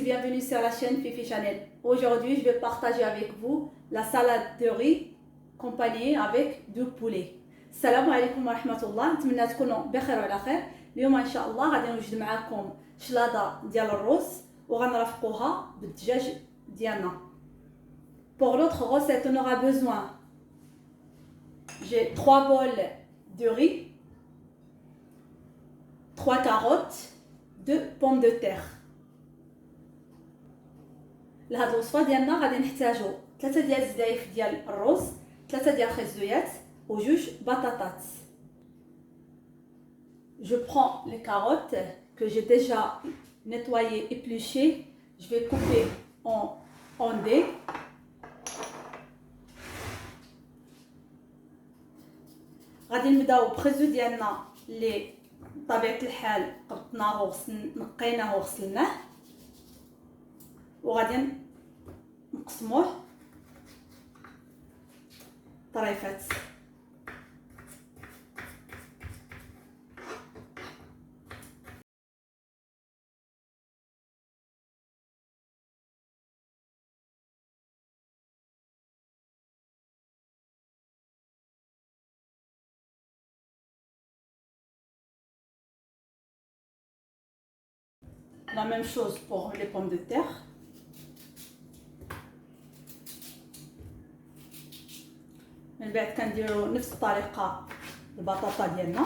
bienvenue sur la chaîne Fifi Chanel. Aujourd'hui, je vais partager avec vous la salade de riz accompagnée avec du poulet. السلام عليكم ورحمة الله، نتمنى تكونوا بخير وعلى خير. اليوم إن شاء الله غادي نوجد معكم شلاضة ديال الرز وغنرافقوها بالدجاج ديالنا. Pour l'autre recette, on aura besoin, j'ai 3 bols de riz, 3 carottes, 2 pommes de terre. لهاد الوصفه ديالنا غادي نحتاجو 3 ديال الزدايف ديال الرز، 3 ديال الخزويات وجوج بطاطات. Je prends les carottes que j'ai déjà nettoyées, épluchées. Je vais couper en dés. غادي نبداو بخزو ديالنا اللي بطبيعه الحال قبطناه نقيناه وغسلناه، وغادي نقسموه طريفات. La même chose pour les pommes de terre. من بعد كنديرو نفس الطريقه البطاطا ديالنا.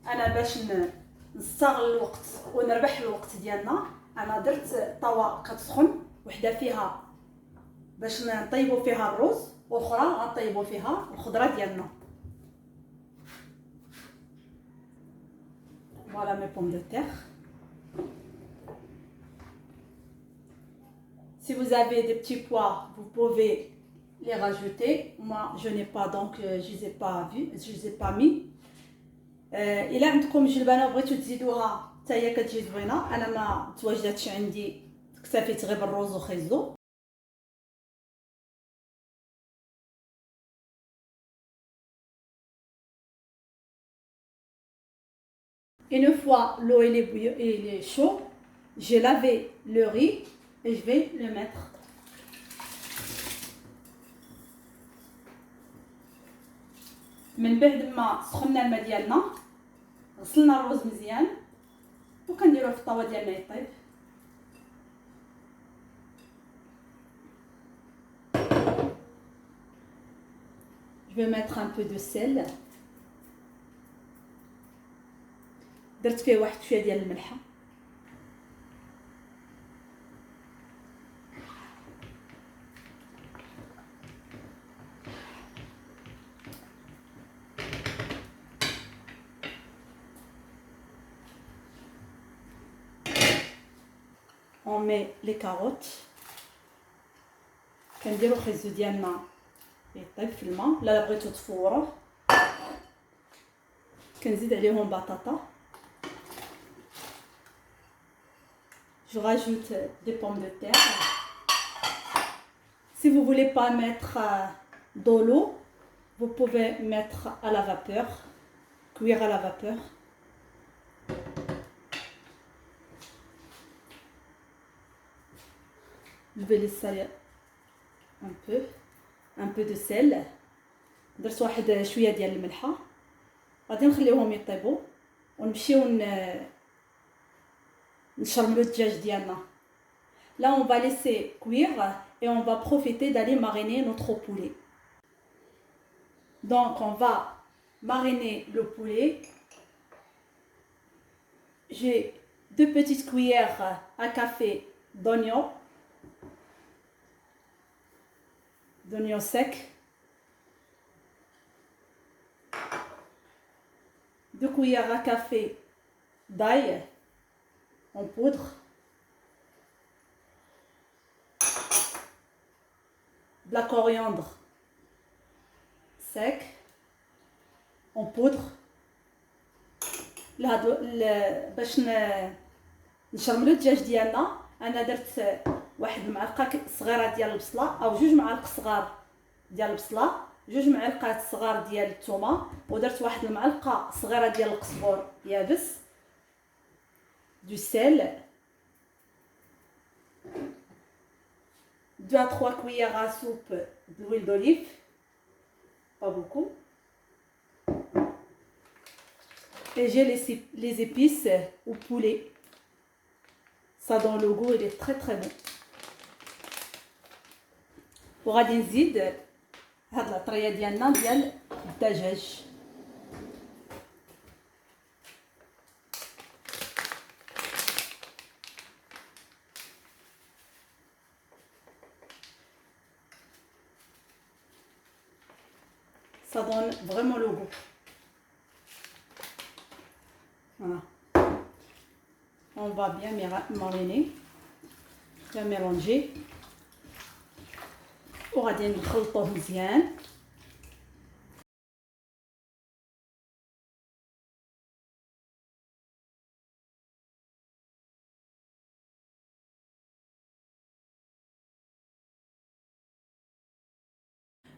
انا باش نستغل الوقت ونربح الوقت ديالنا، انا درت طاوه كتسخن، وحده فيها باش نطيبوا فيها الرز واخرى غنطيبوا فيها الخضره ديالنا. Voilà mes pommes de terre. Si vous avez des petits pois, vous pouvez les rajouter. Moi je n'ai pas, donc je les ai pas vus, je les ai pas mis. إلا عندكم جلبانه وبغيتو تزيدوها حتى هي كتجي زوينه، انا ما تواجدتش عندي، اكتفيت غير بالرز وخيزو. Une fois l'eau est chaud, j'ai lavé le riz et je vais le mettre. من بعد ما سخنا الماء ديالنا غسلنا الرز مزيان وكنديروه في الطاوه ديالنا يطيب. Je vais mettre un peu de sel. درت فيه واحد شويه ديال الملحه. On met les carottes. كنديرو الخيزو ديالنا يطيب في الماء. لا بغيتو تفوروه كنزيد عليهم بطاطا. Je rajoute des pommes de terre. Si vous voulez pas mettre de l'eau, vous pouvez mettre à la vapeur, cuire à la vapeur. Je vais les saler un peu de sel. درت واحد شويه ديال الملحه. غادي نخليوهم يطيبوا ونمشيو نشرملو الدجاج ديالنا. Là on va laisser cuire et on va profiter d'aller mariner notre poulet. Donc on va mariner le poulet. J'ai 2 petites cuillères à café d'oignons secs, 2 cuillères à café d'ail en poudre, de la coriandre sec en poudre. باش نشرملو الدجاج ديالنا انا درت واحد المعلقه صغيره ديال البصله او 2 معالق صغار ديال البصله، 2 معالق صغار ديال الثومه، ودرت واحد المعلقه صغيره ديال القزبور يابس، du sel 2 à 3 cuillères à soupe d'huile d'olive, pas beaucoup. Et j'ai les épices au poulet. Ça donne le goût, il est très très bon. وغادي نزيد هاد العطريه ديالنا ديال الدجاج. Ça donne vraiment le goût. Voilà. On va bien mariner, bien mélanger. وغادي نخلطوه مزيان.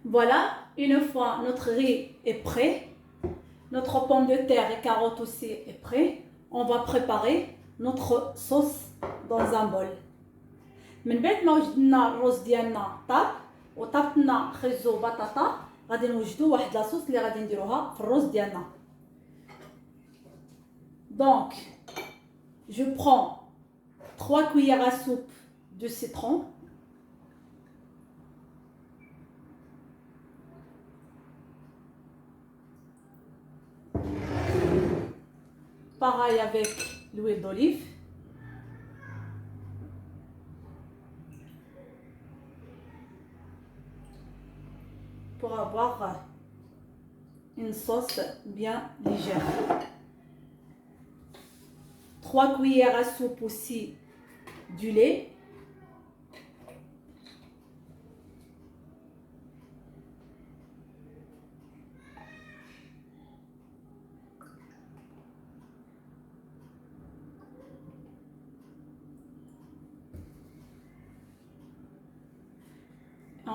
Voilà, une fois notre riz est prêt, notre pomme de terre et carotte aussi est prêt, on va préparer notre sauce dans un bol. من بعد ما وجدنا الرز ديالنا طاب وطابت خيزو وبطاطا غادي نوجدوا واحد لاصوص اللي غادي نديروها في الرز ديالنا. Donc je prends 3 cuillères à soupe de citron. Pareil avec l'huile d'olive. Pour avoir une sauce bien légère. 3 cuillères à soupe aussi du lait.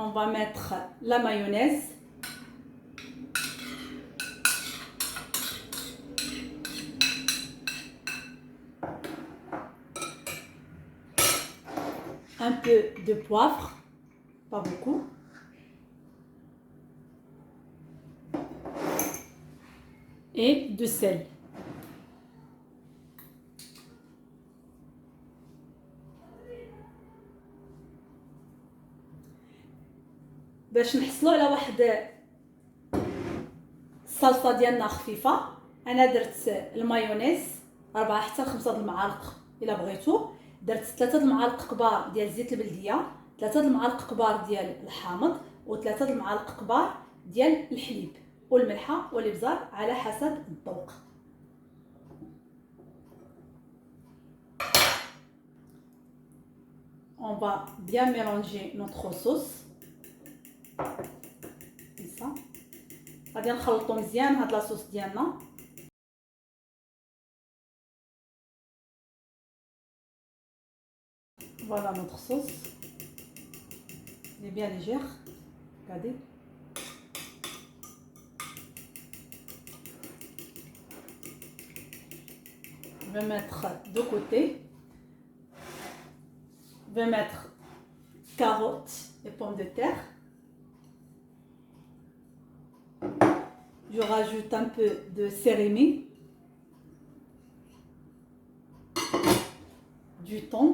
On va mettre la mayonnaise. Un peu de poivre, pas beaucoup. Et de sel. باش نحصلوا على واحد الصلصه ديالنا خفيفه انا درت المايونيز 4 حتى 5 المعالق الا بغيتو. درت 3 المعالق كبار ديال زيت البلديه، 3 المعالق كبار ديال الحامض، و3 المعالق كبار ديال الحليب والملحه والابزار على حسب الذوق. On va bien mélanger notre sauce. غادي نخلطو مزيان هاد لاصوص ديالنا. Voilà notre sauce. Elle est bien légère. Regardez. Je vais mettre de côté. Je vais mettre carottes et pommes de terre. Je rajoute un peu de cérémy, du thon,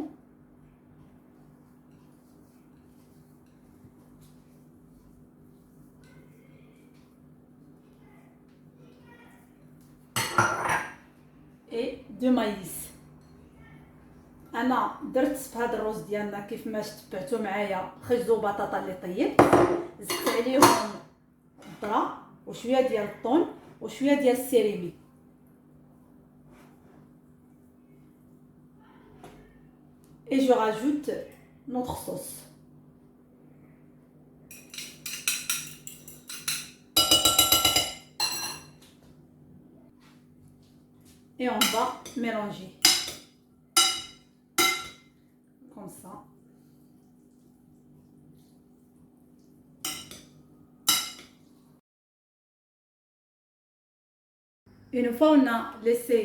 et de maïs. انا درت في هذا الرز ديالنا كيف ما تبعتوا معايا خبز وبطاطا اللي طيب، زدت عليهم الذره وشويه ديال الطون وشويه ديال السيريمي. Et je rajoute notre sauce. Et on va mélanger. Comme ça. Une fois on a laissé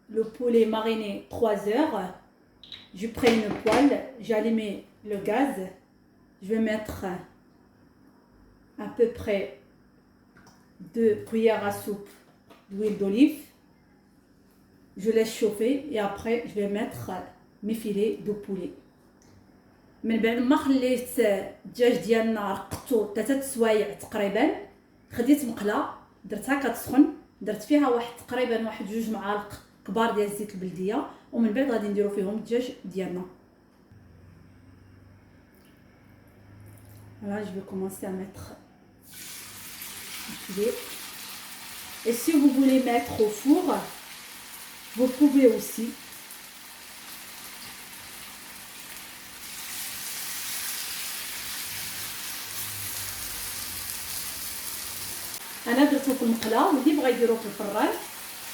le poulet mariner 3 heures, je prends une poêle, j'allume le gaz, je vais mettre à peu près 2 cuillères à soupe d'huile d'olive. Je laisse chauffer et après je vais mettre mes filets de poulet. من بعد ما خليت الدجاج ديالنا رقدتو 3 سوايع تقريبا، خديت مقله درتها كتسخن، درت فيها تقريبا 2 معالق كبار ديال الزيت البلديه، ومن بعد غادي نديرو فيهم الدجاج ديالنا. Là, je vais commencer à mettre le filet. Et si vous voulez mettre au four, vous pouvez aussi. انا درتو في المقله، واللي بغا يديرو في الفران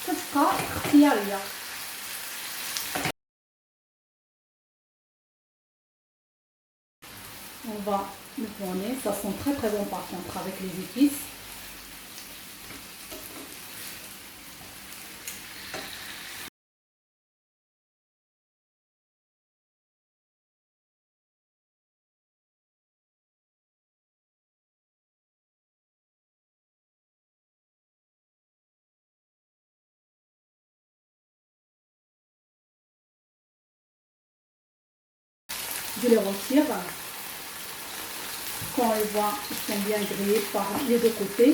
كتبقى اختياريه. On va le tourner, ça sent très très bon par contre avec les épices. Je les retire. Quand on les voit, ils sont bien grillés par les deux côtés.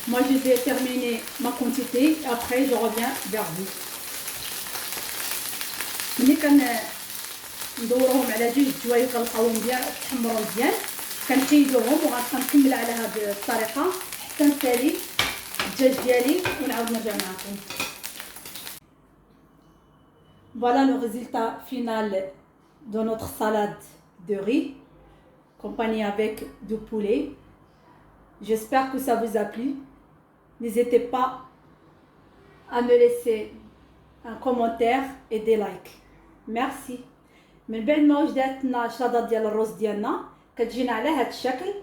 Moi, je vais terminer ma quantité et après je reviens vers vous. ملي كندوروهم على 2 جوايع كنلقاوهم مزيان تحمروا مزيان، كنحيدوهم وغنبقى نكمل على هذه الطريقه حتى نسالي الدجاج ديالي ونعاود نرجع معكم. Voilà le résultat final de notre salade de riz, accompagnée avec du poulet. J'espère que ça vous a plu. N'hésitez pas à me laisser un commentaire et des likes. Merci. من بعد ما وجدتنا الشلاضه ديال الرز ديالنا كتجينا على هذا الشكل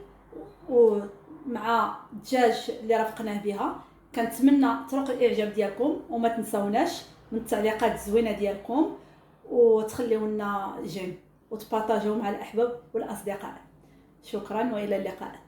ومع الدجاج اللي رافقناه بها. كنتمنى طرق الاعجاب ديالكم وما تنساوناش من التعليقات الزوينه ديالكم وتخليو لنا جيم وتبارطاجيو مع الاحباب والاصدقاء. شكرا والى اللقاء.